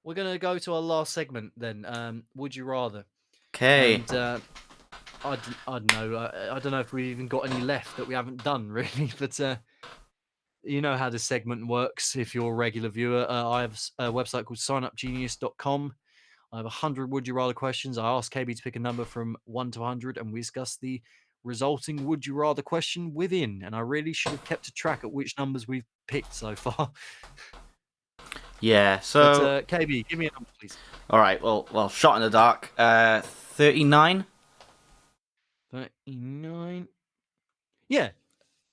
we're gonna go to our last segment then. Would you rather? Okay. And I don't know. I don't know if we even got any left that we haven't done really, but you know how this segment works. If you're a regular viewer, I have a website called signupgenius.com. I have 100 would you rather questions. I ask KB to pick a number from 1 to 100, and we discuss the resulting would you rather question within. And I really should have kept a track at which numbers we've picked so far. Yeah. But So, KB, give me a number, please. all right. Well, shot in the dark. 39. 39. Yeah,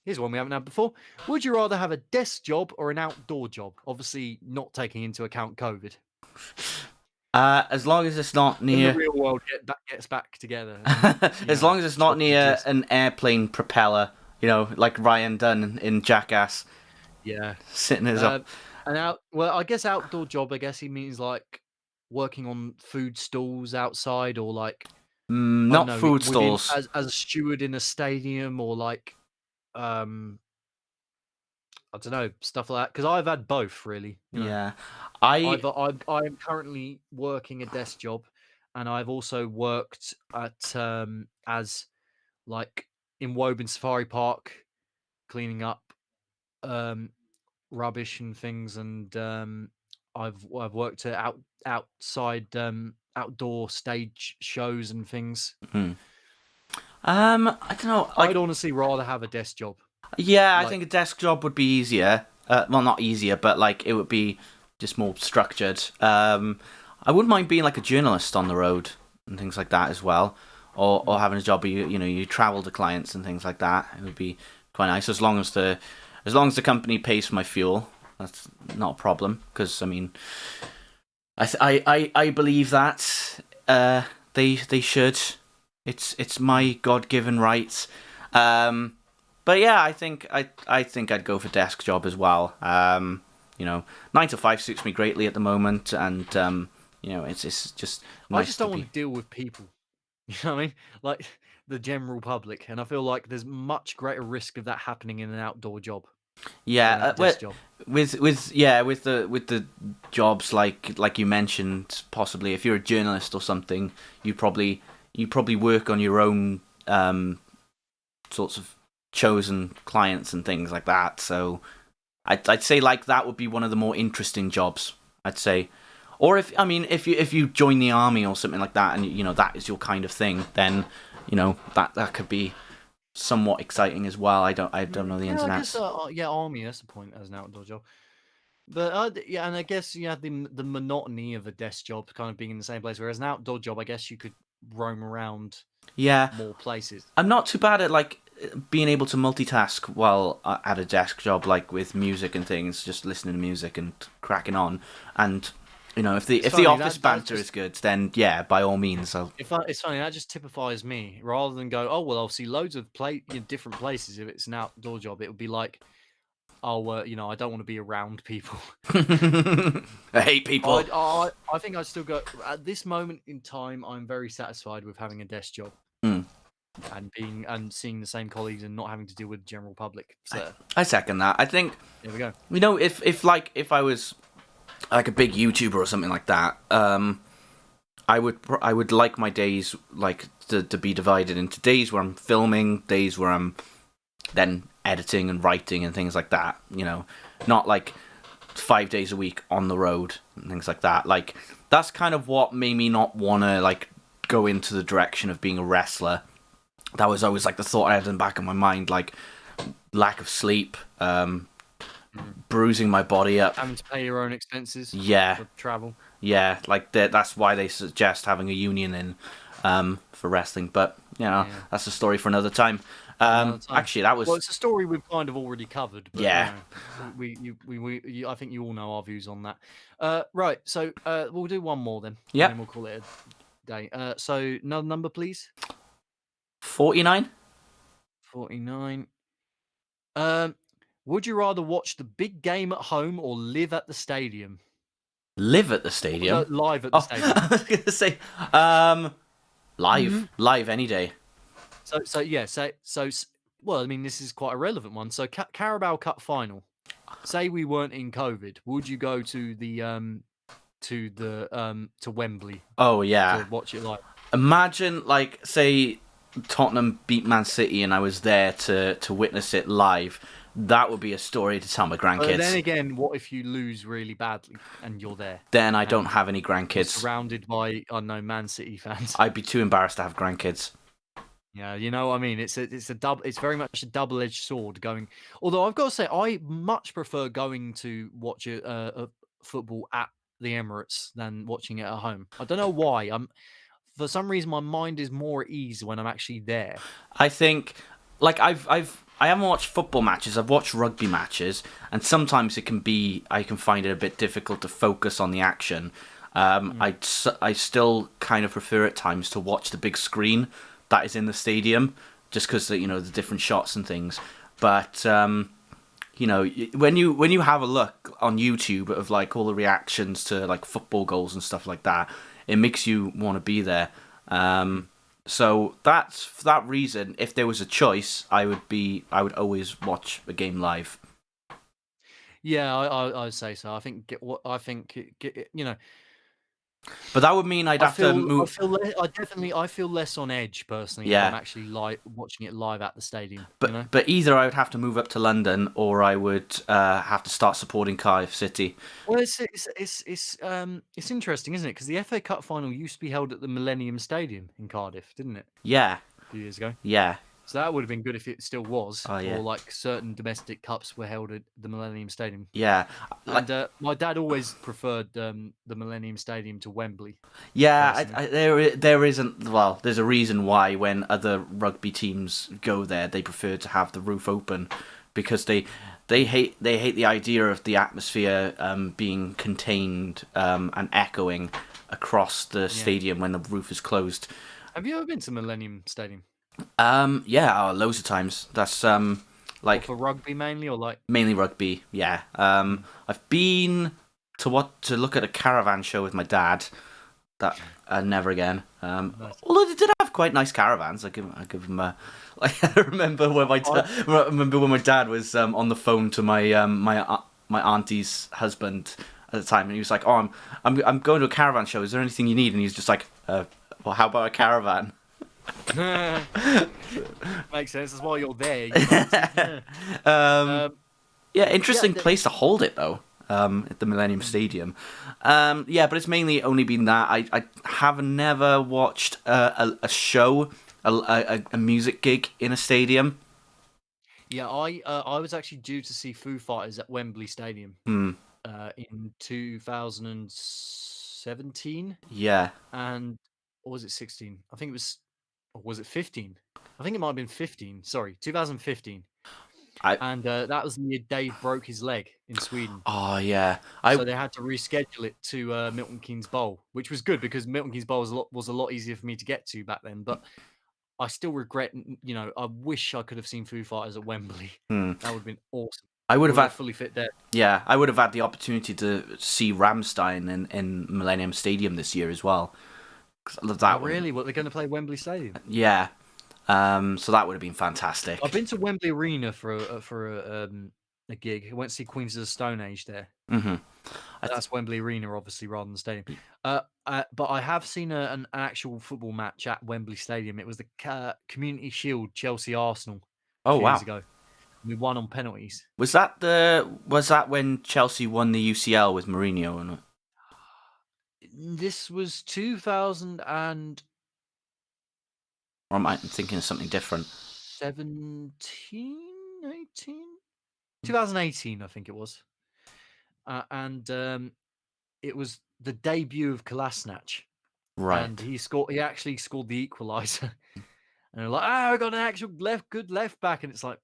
here's one we haven't had before. Would you rather have a desk job or an outdoor job? Obviously, not taking into account COVID. As long as it's not When the near, real world gets back together. as long as it's not jobs near exist. an airplane propeller, like Ryan Dunn in Jackass, Yeah. sitting his up. I guess outdoor job. I guess he means like working on food stalls outside, or like I don't Not know, food within stalls. as a steward in a stadium, or like I don't know, stuff like that. Because I've had both, really. Yeah, I I'm currently working a desk job, and I've also worked at as like in Woburn Safari Park, cleaning up um rubbish and things, and I've worked at outside outdoor stage shows and things. I don't know. I'd honestly rather have a desk job. Yeah, I Like, think a desk job would be easier. Well, not easier, but like it would be just more structured. I wouldn't mind being like a journalist on the road and things like that as well, or having a job where you travel to clients and things like that. It would be quite nice as long as the company pays for my fuel. That's not a problem because I mean, I believe that they should. It's my God-given right. But yeah, I think I'd go for desk job as well. 9 to 5 suits me greatly at the moment, and it's just I nice just to don't want be. to deal with people. You know what I mean? Like the general public, and I feel like there's much greater risk of that happening in an outdoor job Yeah, than a desk job. with the jobs like you mentioned, possibly if you're a journalist or something, you probably work on your own sorts of chosen clients and things like that. So I'd say like that would be one of the more interesting jobs. I'd say, or if you join the army or something like that, and that is your kind of thing, then that could be somewhat exciting as well. I don't know the ins Yeah, I and guess outs. yeah, army. That's the point as an outdoor job. But yeah, and I guess you have the monotony of a desk job, kind of being in the same place. Whereas an outdoor job, I guess you could roam around Yeah, more places. I'm not too bad at like being able to multitask while at a desk job, like with music and things, just listening to music and cracking on. And if the It's if the funny office that that's banter just is good, then yeah, by all means, I'll. it's funny that just typifies me. Rather than go, oh well, I'll see loads of different places. If it's an outdoor job, it would be like, oh, I don't want to be around people. I hate people. I think I'd still go at this moment in time. I'm very satisfied with having a desk job Mm. and seeing the same colleagues and not having to deal with the general public. So I second that. I think there we go. if I was like a big YouTuber or something like that, I would like my days like to be divided into days where I'm filming, days where I'm then editing and writing and things like that. Not like 5 days a week on the road and things like that. Like that's kind of what made me not want to like go into the direction of being a wrestler. That was always like the thought I had in the back of my mind, like lack of sleep, bruising my body up. Having to pay your own expenses. Yeah, For travel. yeah, like that's why they suggest having a union in for wrestling. But that's a story for another time. Another time. Actually, that was Well, it's a story we've kind of already covered. But, yeah. I think you all know our views on that. Right. So we'll do one more then. Yep. And then we'll call it a day. So another number, please. 49. 49. Would you rather watch the big game at home or live at the stadium? Live at the stadium. No, live at the stadium. I was gonna say, live any day. Well, I mean, this is quite a relevant one. So, Carabao Cup final. Say we weren't in COVID, would you go to the to to Wembley Oh to yeah. watch it live. Imagine, like, say Tottenham beat Man City and I was there to witness it live. That would be a story to tell my But then grandkids. again, what if you lose really badly and you're there Then I don't and have any you're grandkids. surrounded by unknown Man City fans? I'd be too embarrassed to have grandkids. Yeah, you know what I mean. It's very much a double-edged sword going. Although I've got to say, I much prefer going to watch a football at the Emirates than watching it at home. I don't know why. For some reason my mind is more at ease when I'm actually there. I think, like, I haven't watched football matches. I've watched rugby matches, and sometimes I can find it a bit difficult to focus on the action. I still kind of prefer at times to watch the big screen that is in the stadium, just because the different shots and things. But when you have a look on YouTube of like all the reactions to like football goals and stuff like that, it makes you want to be there. So that's for that reason. If there was a choice, I would always watch a game live. Yeah, I'd say so. I think But that would mean I'd have to move. I feel less on edge personally if I'm Yeah, actually watching it live at the stadium. but either I would have to move up to London, or I would have to start supporting Cardiff City. Well, it's interesting, isn't it? Because the FA Cup final used to be held at the Millennium Stadium in Cardiff, didn't it? Yeah, A few years ago. yeah. So that would have been good if it still was, Oh yeah, or like certain domestic cups were held at the Millennium Stadium. yeah. Like, And my dad always preferred the Millennium Stadium to Wembley. yeah, Personally. there isn't. Well, there's a reason why when other rugby teams go there, they prefer to have the roof open, because they hate the idea of the atmosphere being contained and echoing across the stadium when the roof is closed. Have you ever been to Millennium Stadium? Yeah, loads of times. That's Or like for rugby mainly, or like? mainly rugby. Yeah. I've been to look at a caravan show with my dad. That never again. Nice. Although they did have quite nice caravans. I give them a. Like, I remember when my dad was on the phone to my auntie's husband at the time, and he was like, "Oh, I'm going to a caravan show. Is there anything you need?" And he's just like, "Well, how about a caravan?" Makes sense. That's why you're there. Yeah, interesting place to hold it though. At the Millennium Stadium. Yeah, but it's mainly only been that. I have never watched a show, a music gig in a stadium. Yeah, I was actually due to see Foo Fighters at Wembley Stadium in 2017, Yeah. and or was it 16? I think it was, or was it 15? I think it might have been 15. Sorry, 2015. I And that was the year Dave broke his leg in Sweden. Oh yeah. So they had to reschedule it to Milton Keynes Bowl, which was good because Milton Keynes Bowl was a lot easier for me to get to back then. But I still regret, I wish I could have seen Foo Fighters at Wembley. That would have been awesome. I would have had fully fit there. Yeah, I would have had the opportunity to see Rammstein in Millennium Stadium this year as well. 'Cause I love that one. Really? What, they're going to play Wembley Stadium? Yeah. So that would have been fantastic. I've been to Wembley Arena for a gig. I went to see Queens of the Stone Age there. Mm-hmm. That's Wembley Arena, obviously, rather than the stadium. But I have seen an actual football match at Wembley Stadium. It was the Community Shield Chelsea Arsenal a Oh few wow. years ago. We won on penalties. Was that when Chelsea won the UCL with Mourinho or not? This was 2000 and Or am I thinking of something different? 17, 18? 2018, I think it was. And it was the debut of Kolasinac. Right. And he actually scored the equaliser. And they're like, we got an actual good left back. And it's like,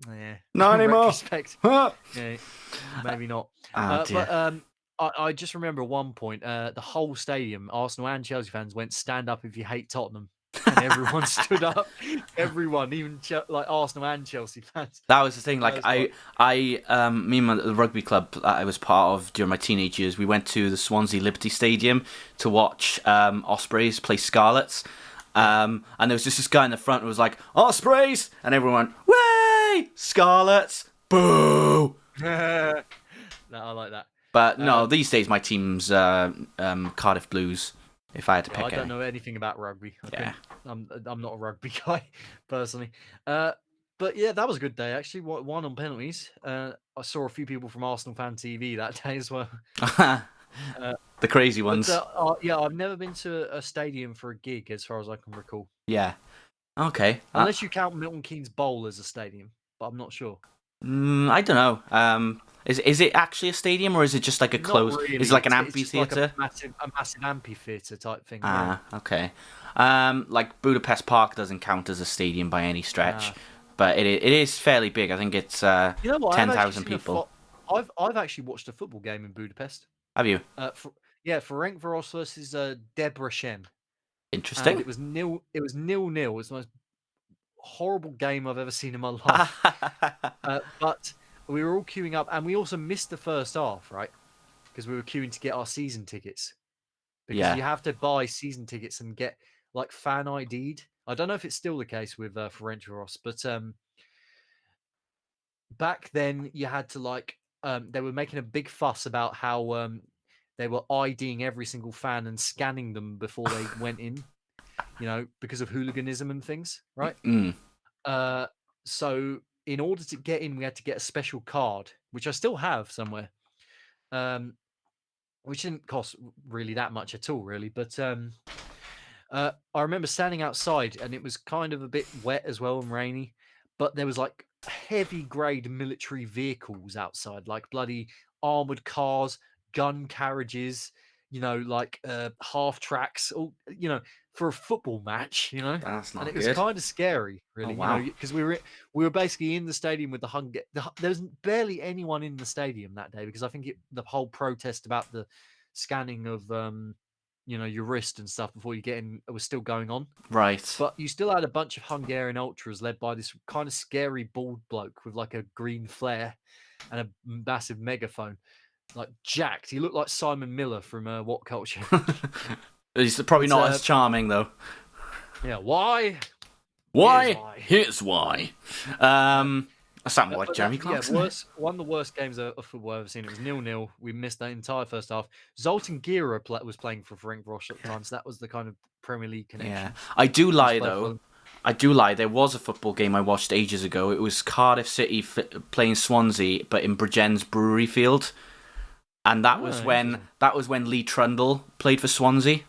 yeah. Not in anymore. retrospect, yeah, maybe not. But I just remember at one point, the whole stadium, Arsenal and Chelsea fans, went "Stand up if you hate Tottenham," and everyone stood up. Everyone, even like Arsenal and Chelsea fans. That was the thing. Like me and the rugby club that I was part of during my teenage years, we went to the Swansea Liberty Stadium to watch Ospreys play Scarlets. And there was just this guy in the front who was like, "Ospreys!" and everyone went, "Way! Scarlets! Boo!" No, I like that. But no, these days my team's Cardiff Blues. If I had to Yeah, I pick don't any. know anything about rugby. I Yeah. couldn't. I'm not a rugby guy personally. But yeah, that was a good day actually. Won on penalties. I saw a few people from Arsenal Fan TV that day as well. Uh, The crazy but ones. yeah, I've never been to a stadium for a gig as far as I can recall, Yeah. Okay. unless you count Milton Keynes Bowl as a stadium. But I'm not sure. I don't know. Is it actually a stadium or is it just like a Not closed? Is it really. like an It's just like amphitheater? a massive amphitheater type thing. Yeah. Ah, okay. Like Budapest Park doesn't count as a stadium by any stretch, Nah. but it is fairly big. I think it's You know what? I've actually 10,000 seen a people. I've actually watched a football game in Budapest. Have you? Yeah, Ferencváros versus Debrecen, and Interesting. it was 0-0. It was the most horrible game I've ever seen in my life. But we were all queuing up, and we also missed the first half, right? Because we were queuing to get our season tickets. Because Yeah. you have to buy season tickets and get like fan ID'd. I don't know if it's still the case with Ferencváros, but back then you had to they were making a big fuss about how they were IDing every single fan and scanning them before they went in, because of hooliganism and things, right? Mm. So in order to get in, we had to get a special card, which I still have somewhere, which didn't cost really that much at all, really. But I remember standing outside, and it was kind of a bit wet as well and rainy, but there was like heavy grade military vehicles outside, like bloody armored cars, gun carriages, like half tracks, all for a football match, That's and not it was good. kind of scary, Oh really, wow. because we were basically in the stadium with the hunger. There was barely anyone in the stadium that day because I think the whole protest about the scanning of your wrist and stuff before you get in was still going on. Right. But you still had a bunch of Hungarian ultras led by this kind of scary bald bloke with like a green flare and a massive megaphone, like jacked. He looked like Simon Miller from What Culture. He's probably But not as charming though. yeah, why? Here's Why? why. Here's why. That sounded like But Jeremy that, yeah, Clarkson. one of the worst games of football I've ever seen. It was 0-0. We missed that entire first half. Zoltan Gera was playing for Ferencváros at the time, so that was the kind of Premier League Yeah, connection. I do Used to lie play for though. them. I do lie. There was a football game I watched ages ago. It was Cardiff City playing Swansea, but in Bridgends Brewery Field, and that was when Interesting. Lee Trundle played for Swansea.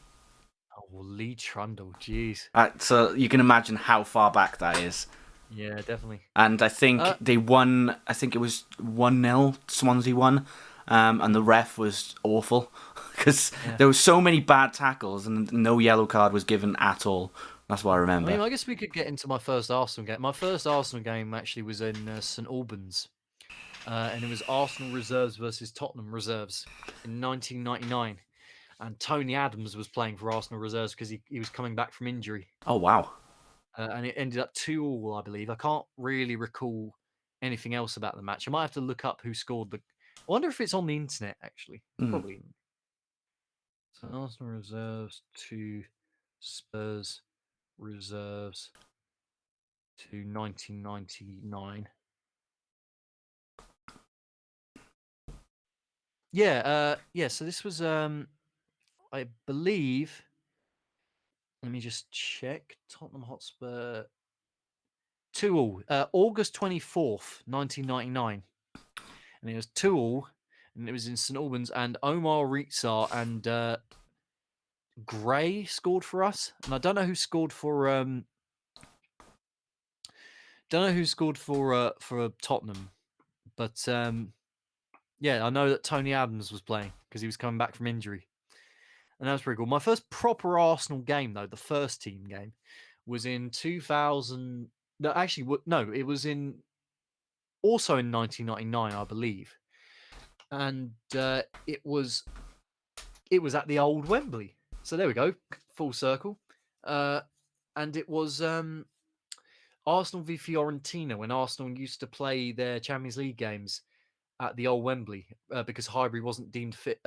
Oh, well, Lee Trundle, jeez. So you can imagine how far back that is. Yeah, definitely. And I think they won. I think it was 1-0. Swansea won, and the ref was awful because there were so many bad tackles and no yellow card was given at all. That's what I remember. I mean, I guess we could get into my first Arsenal game. My first Arsenal game actually was in St Albans, and it was Arsenal reserves versus Tottenham reserves in 1999. And Tony Adams was playing for Arsenal reserves because he was coming back from injury. Oh wow. And it ended up 2-2, I believe. I can't really recall anything else about the match. I might have to look up who scored the. I wonder if it's on the internet, actually. Mm. Probably. So Arsenal reserves to Spurs reserves to 1999. Yeah, so this was I believe, let me just check. Tottenham Hotspur 2-2. August 24th, 1999. And it was 2-2, and it was in St Albans, and Omar Ritsar and Gray scored for us. And I don't know who scored for for Tottenham, but yeah, I know that Tony Adams was playing because he was coming back from injury. And that was pretty cool. My first proper Arsenal game, though, the first team game, was in 2000. No, actually, no, it was also in 1999, I believe, and it was at the old Wembley. So there we go, full circle. And it was Arsenal v Fiorentina when Arsenal used to play their Champions League games at the old Wembley because Highbury wasn't deemed fit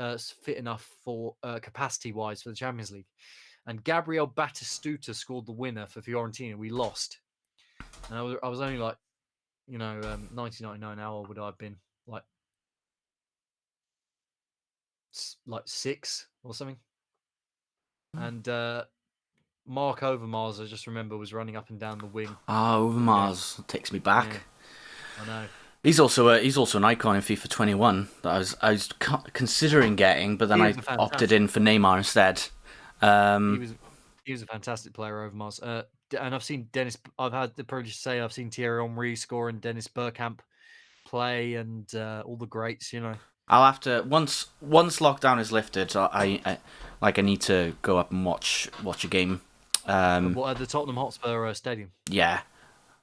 enough for capacity wise for the Champions League. And Gabriel Batistuta scored the winner for Fiorentina. We lost, and I was only like, 1999. How old would I have been? Like like 6 or something. And Mark Overmars, I just remember, was running up and down the wing. Overmars takes me back. Yeah, I know. He's also an icon in FIFA 21 that I was considering getting, but then I opted in for Neymar instead. He was a fantastic player, Overmars. And I've seen Dennis. I've had the privilege to say I've seen Thierry Henry score and Dennis Bergkamp play, and all the greats. I'll have to once lockdown is lifted. I need to go up and watch a game. What, at the Tottenham Hotspur Stadium? Yeah.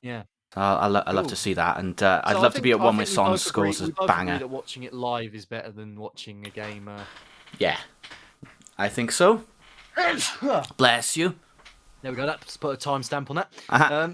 Yeah. I'd love to see that, and I'd love to be at one where Son scores a banger. Agree that watching it live is better than watching a game. Yeah, I think so. Bless you. There we go. Let's put a timestamp on that. Uh-huh.